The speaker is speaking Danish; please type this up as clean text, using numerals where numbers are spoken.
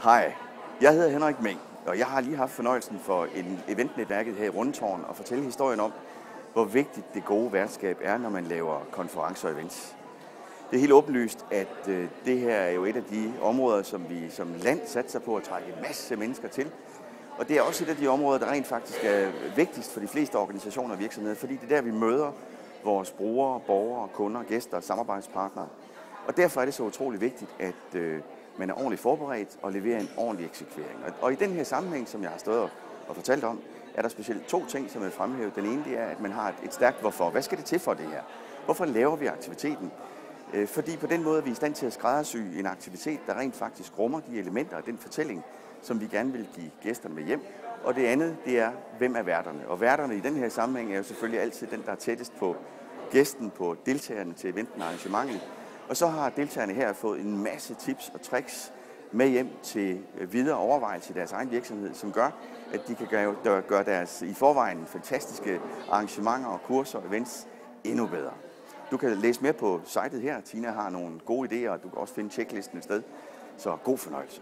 Hej, jeg hedder Henrik Meng, og jeg har lige haft fornøjelsen for eventnetværket her i Rundetårn at fortælle historien om, hvor vigtigt det gode værtskab er, når man laver konferencer og events. Det er helt åbenlyst, at det her er jo et af de områder, som vi som land satser på at trække en masse mennesker til. Og det er også et af de områder, der rent faktisk er vigtigst for de fleste organisationer og virksomheder, fordi det er der, vi møder vores brugere, borgere, kunder, gæster og samarbejdspartnere. Og derfor er det så utrolig vigtigt, at man er ordentligt forberedt og leverer en ordentlig eksekvering. Og i den her sammenhæng, som jeg har stået og fortalt om, er der specielt to ting, som jeg vil fremhæve. Den ene det er, at man har et stærkt hvorfor. Hvad skal det til for det her? Hvorfor laver vi aktiviteten? Fordi på den måde er vi i stand til at skræddersy en aktivitet, der rent faktisk rummer de elementer og den fortælling, som vi gerne vil give gæsterne med hjem. Og det andet, det er, hvem er værterne? Og værterne i den her sammenhæng er jo selvfølgelig altid den, der er tættest på gæsten, på deltagerne til eventen og arrangementet. Og så har deltagerne her fået en masse tips og tricks med hjem til videre overvejelse i deres egen virksomhed, som gør, at de kan gøre deres i forvejen fantastiske arrangementer og kurser og events endnu bedre. Du kan læse mere på sitet her. Tina har nogle gode idéer, og du kan også finde checklisten et sted. Så god fornøjelse.